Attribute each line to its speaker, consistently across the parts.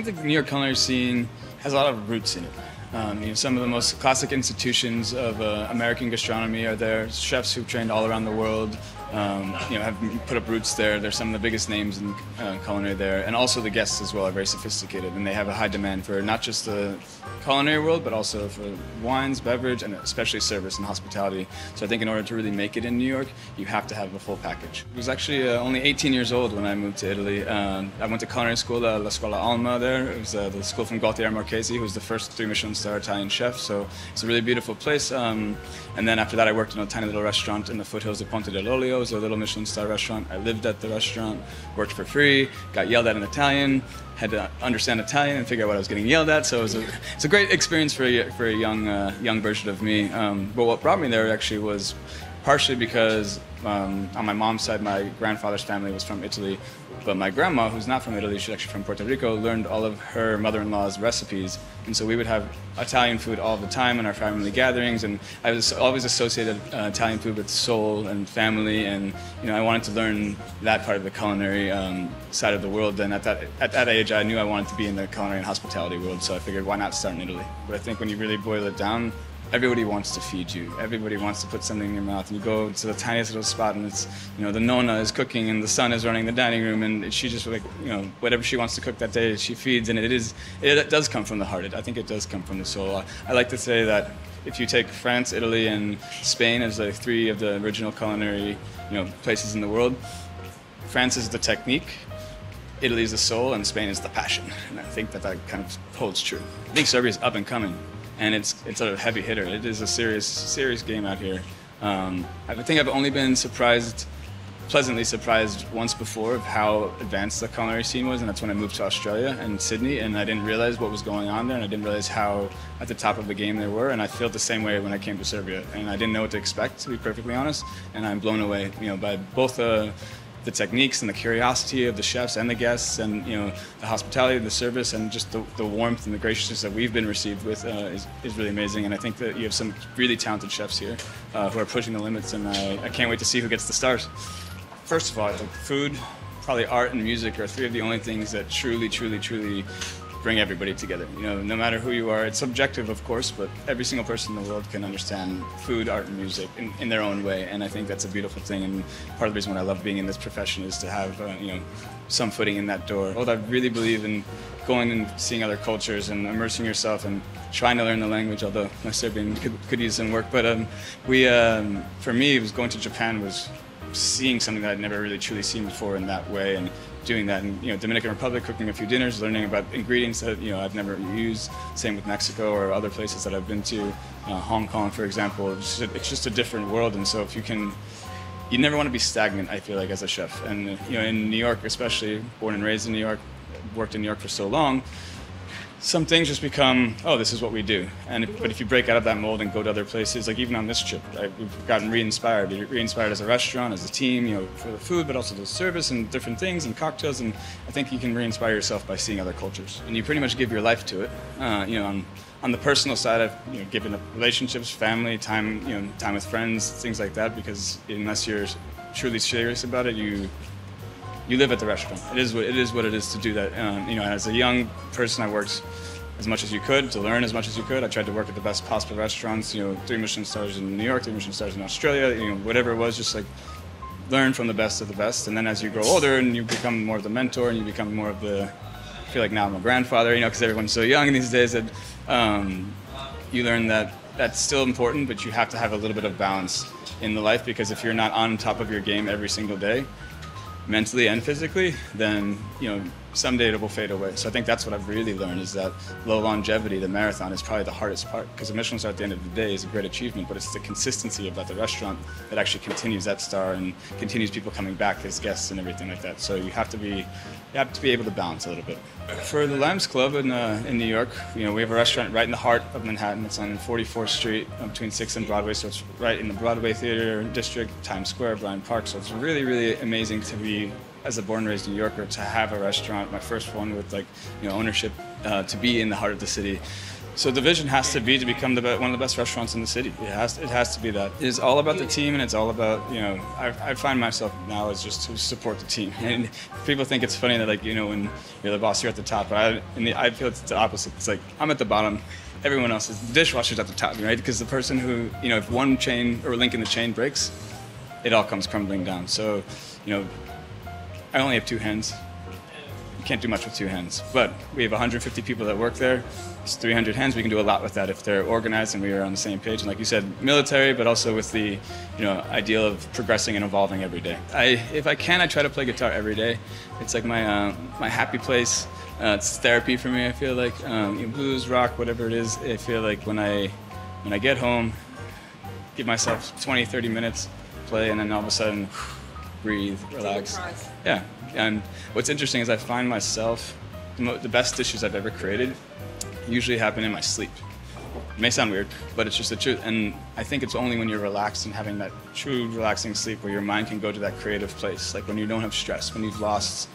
Speaker 1: the New York culinary scene has a lot of roots in it. Some of the most classic institutions of American gastronomy are there. Chefs who've trained all around the world, have put up roots there. They're some of the biggest names in culinary there. And also the guests as well are very sophisticated, and they have a high demand for not just the culinary world, but also for wines, beverage, and especially service and hospitality. So I think in order to really make it in New York, you have to have a full package. I was actually only 18 years old when I moved to Italy. I went to culinary school, La Scuola Alma there. It was the school from Gaultier Marchesi, who was the first 3 Michelin-star Italian chef. So it's a really beautiful place. And then after that, I worked in a tiny little restaurant in the foothills of Ponte dell'Olio. It was a little Michelin-star restaurant. I lived at the restaurant, worked for free, got yelled at in Italian, had to understand Italian and figure out what I was getting yelled at. So it's a great experience for a young version of me. But what brought me there actually was partially because on my mom's side, my grandfather's family was from Italy, but my grandma, who's not from Italy, she's actually from Puerto Rico, learned all of her mother-in-law's recipes. And so we would have Italian food all the time in our family gatherings, and I was always associated Italian food with soul and family, and I wanted to learn that part of the culinary side of the world. And at that age, I knew I wanted to be in the culinary and hospitality world, so I figured, why not start in Italy? But I think when you really boil it down, everybody wants to feed you. Everybody wants to put something in your mouth. And you go to the tiniest little spot, and it's, the nonna is cooking, and the son is running the dining room, and she just whatever she wants to cook that day, she feeds. And it does come from the heart. I think it does come from the soul. I like to say that if you take France, Italy, and Spain as like 3 of the original culinary, places in the world, France is the technique, Italy is the soul, and Spain is the passion. And I think that kind of holds true. I think Serbia is up and coming. And it's a heavy hitter. It is a serious game out here. I think I've only been pleasantly surprised once before of how advanced the culinary scene was, and that's when I moved to Australia and Sydney, and I didn't realize what was going on there, and I didn't realize how at the top of the game they were, and I felt the same way when I came to Serbia, and I didn't know what to expect, to be perfectly honest, and I'm blown away, by both the techniques and the curiosity of the chefs and the guests, and the hospitality and the service, and just the warmth and the graciousness that we've been received with is really amazing. And I think that you have some really talented chefs here who are pushing the limits, and I can't wait to see who gets the stars. First of all, I think food, probably art, and music are 3 of the only things that truly bring everybody together. No matter who you are, it's subjective, of course, but every single person in the world can understand food, art, and music in their own way, and I think that's a beautiful thing. And part of the reason why I love being in this profession is to have some footing in that door. Well, I really believe in going and seeing other cultures and immersing yourself and trying to learn the language, although my Serbian could use some work. But for me, it was going to Japan was seeing something that I'd never really truly seen before in that way, and doing that in Dominican Republic, cooking a few dinners, learning about ingredients that I've never used. Same with Mexico or other places that I've been to, Hong Kong, for example. It's just a different world, and so if you never want to be stagnant, I feel like, as a chef. And in New York, especially, born and raised in New York, worked in New York for so long, some things just become, oh, this is what we do. But if you break out of that mold and go to other places, like even on this trip, we've gotten re-inspired as a restaurant, as a team, for the food, but also the service and different things and cocktails. And I think you can re-inspire yourself by seeing other cultures. And you pretty much give your life to it. On the personal side, I've given up relationships, family, time, time with friends, things like that, because unless you're truly serious about it, you live at the restaurant. It is what it is to do that. As a young person, I worked as much as you could to learn as much as you could. I tried to work at the best possible restaurants. 3 Michelin stars in New York, 3 Michelin stars in Australia. Whatever it was, just like learn from the best of the best. And then as you grow older and you become more of the mentor, and you become more of the, I feel like now I'm a grandfather, because everyone's so young these days, that you learn that that's still important, but you have to have a little bit of balance in the life, because if you're not on top of your game every single day, mentally and physically, then someday it will fade away. So I think that's what I've really learned, is that low longevity, the marathon, is probably the hardest part, because a Michelin star at the end of the day is a great achievement, but it's the consistency about the restaurant that actually continues that star and continues people coming back as guests and everything like that. So you have to be able to balance a little bit. For the Lambs Club in New York, we have a restaurant right in the heart of Manhattan. It's on 44th Street between 6th and Broadway, so it's right in the Broadway Theater District, Times Square, Bryant Park. So it's really amazing to be, as a born and raised New Yorker, to have a restaurant, my first one with ownership, to be in the heart of the city. So the vision has to be to become one of the best restaurants in the city. It has to be that. It's all about the team, and it's all about, you know, I find myself now as just to support the team. And people think it's funny that, like, you know, when you're the boss, you're at the top. But I feel it's the opposite. It's like I'm at the bottom, everyone else is, the dishwasher's at the top, right? Because the person who, you know, if one chain or link in the chain breaks, it all comes crumbling down. So, you know, I only have 2 hands. Can't do much with 2 hands, but we have 150 people that work there. It's 300 hands. We can do a lot with that if they're organized and we are on the same page. And like you said, military, but also with the, you know, ideal of progressing and evolving every day. If I can, I try to play guitar every day. It's like my happy place. It's therapy for me. I feel like blues, rock, whatever it is. I feel like when I get home, give myself 20, 30 minutes, play, and then all of a sudden, breathe, relax. Yeah. And what's interesting is I find myself, the best dishes I've ever created usually happen in my sleep. It may sound weird, but it's just the truth. And I think it's only when you're relaxed and having that true relaxing sleep where your mind can go to that creative place. Like when you don't have stress, when you've lost,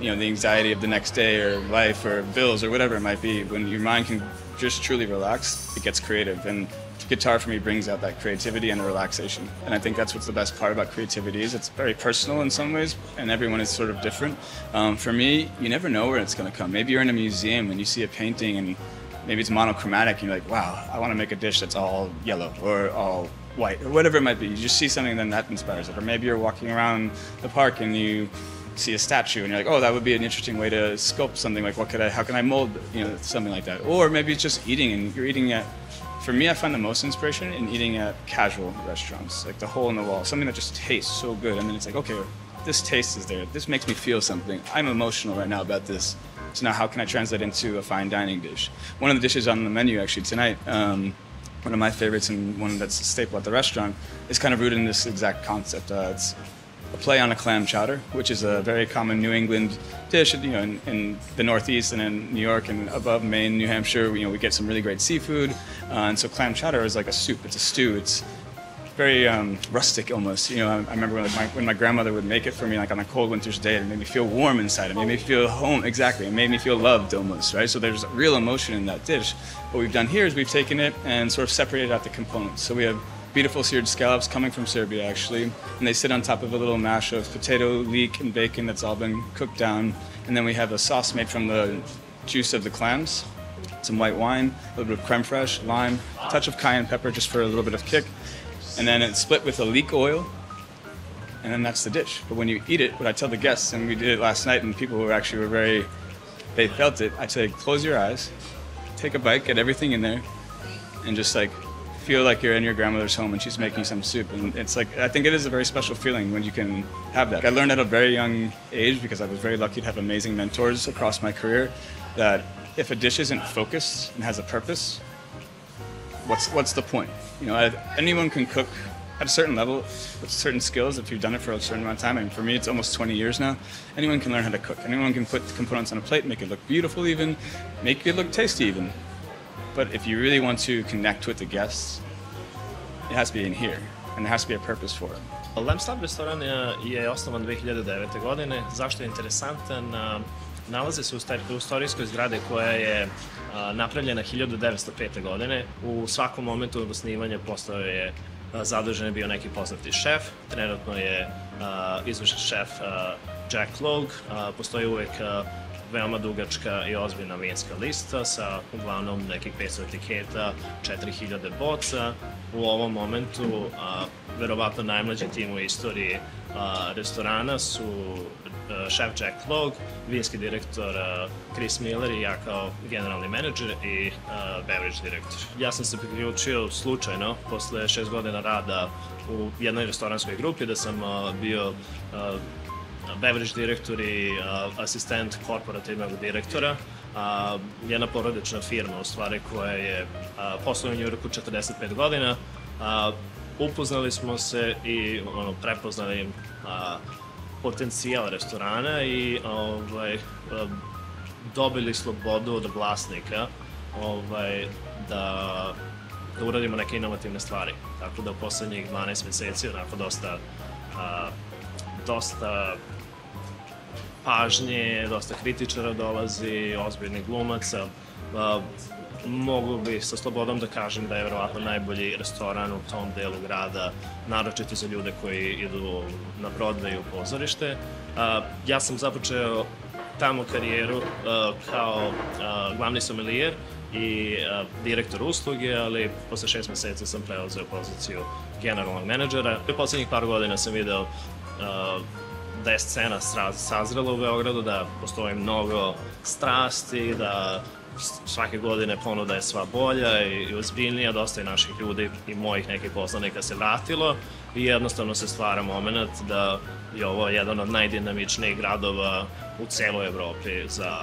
Speaker 1: you know, the anxiety of the next day or life or bills or whatever it might be, when your mind can just truly relax, it gets creative. And guitar for me brings out that creativity and the relaxation. And I think that's what's the best part about creativity is it's very personal in some ways, and everyone is sort of different. For me, you never know where it's going to come. Maybe you're in a museum and you see a painting and maybe it's monochromatic and you're like, wow, I want to make a dish that's all yellow or all white or whatever it might be. You just see something and then that inspires it. Or maybe you're walking around the park and you see a statue and you're like, oh, that would be an interesting way to sculpt something. Like, how can I mold, you know, something like that. Or maybe it's just eating and you're eating at, for me, I find the most inspiration in eating at casual restaurants, like the hole in the wall, something that just tastes so good. And then it's like, okay, this taste is there. This makes me feel something. I'm emotional right now about this. So now how can I translate into a fine dining dish? One of the dishes on the menu actually tonight, one of my favorites and one that's a staple at the restaurant, is kind of rooted in this exact concept. It's a play on a clam chowder, which is a very common New England dish, you know, in the Northeast and in New York and above Maine, New Hampshire. You know, we get some really great seafood, and so clam chowder is like a soup. It's a stew. It's very rustic almost. You know, I remember when my grandmother would make it for me, like on a cold winter's day. It made me feel warm inside. It made me feel home. Exactly. It made me feel loved almost, right? So there's real emotion in that dish. What we've done here is we've taken it and sort of separated out the components. So we have beautiful seared scallops coming from Serbia, actually, and they sit on top of a little mash of potato, leek, and bacon that's all been cooked down. And then we have a sauce made from the juice of the clams, some white wine, a little bit of creme fraiche, lime, a touch of cayenne pepper just for a little bit of kick, and then it's split with a leek oil, and then that's the dish. But when you eat it, what I tell the guests, and we did it last night, and people they felt it, I say, close your eyes, take a bite, get everything in there, and just like, feel like you're in your grandmother's home and she's making some soup. And it's like, I think it is a very special feeling when you can have that. I learned at a very young age, because I was very lucky to have amazing mentors across my career, that if a dish isn't focused and has a purpose, what's the point? You know, anyone can cook at a certain level with certain skills if you've done it for a certain amount of time. And for me, it's almost 20 years now. Anyone can learn how to cook. Anyone can put the components on a plate, make it look beautiful even, make it look tasty even. But if you really want to connect with the guests, it has to be in here, and there has to be a purpose for it.
Speaker 2: Lamstab restoran je osnovan 2009. godine. Zašto je interesantan? Nalazi se u istorijskoj zgradi koja je napravljena 1905. godine. U svakom momentu osnivanja postao je zadužen bio neki poznati šef. Trenutno je izvršni šef Džek. Postoji uvek veoma dugačka i ozbiljna vinska lista sa uglavnom nekih 500 etiketa, 4000 boca. U ovom momentu verovatno najmlađi tim u istoriji restorana su šef Džek, vinski direktor Chris Miller i ja kao generalni menadžer i beverage direktor. Ja sam se priključio slučajno posle 6 godina rada u jednoj restoranskoj grupi da sam bio beverage direktor i asistent korporativnog direktora. Jedna porodična firma u stvari koja je posluje u Njujorku 45 godina. Upoznali smo se i prepoznali potencijal restorana i dobili slobodu od vlasnika da uradimo neke inovativne stvari. Tako da u poslednjih 12 meseci onako dosta pažnje, dosta kritičara dolazi, ozbiljnih glumaca. mogu bi sa slobodom da kažem da je verovatno najbolji restoran u tom delu grada, naročito za ljude koji idu na Broadway u pozorište. Ja sam započeo tamo karijeru kao glavni somelijer i direktor usluge, ali posle 6 meseci sam preuzeo poziciju generalnog menadžera. U poslednjih par godina sam video da je scena sazrela u Beogradu, da postoji mnogo strasti, da svake godine ponuda je sva bolja i ozbiljnija, dosta je naših ljudi i mojih nekih poslanika se vratilo i jednostavno se stvara moment da je ovo jedan od najdinamičnijih gradova u celoj Evropi za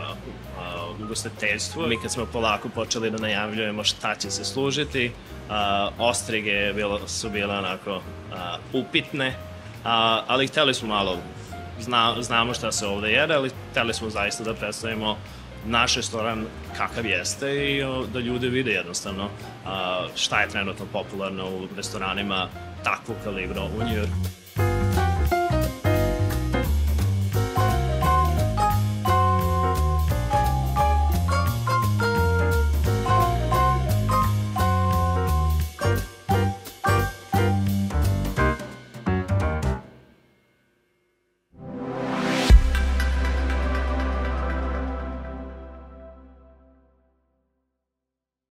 Speaker 2: ugostiteljstvo. Mi kad smo polako počeli da najavljujemo šta će se služiti, ostrige su bile onako upitne, ali hteli smo malo, znamo šta se ovde jede, ali hteli smo zaista da predstavimo naš restoran kakav jeste i da ljudi vide jednostavno šta je trenutno popularno u restoranima takvog kalibra u Njujorku.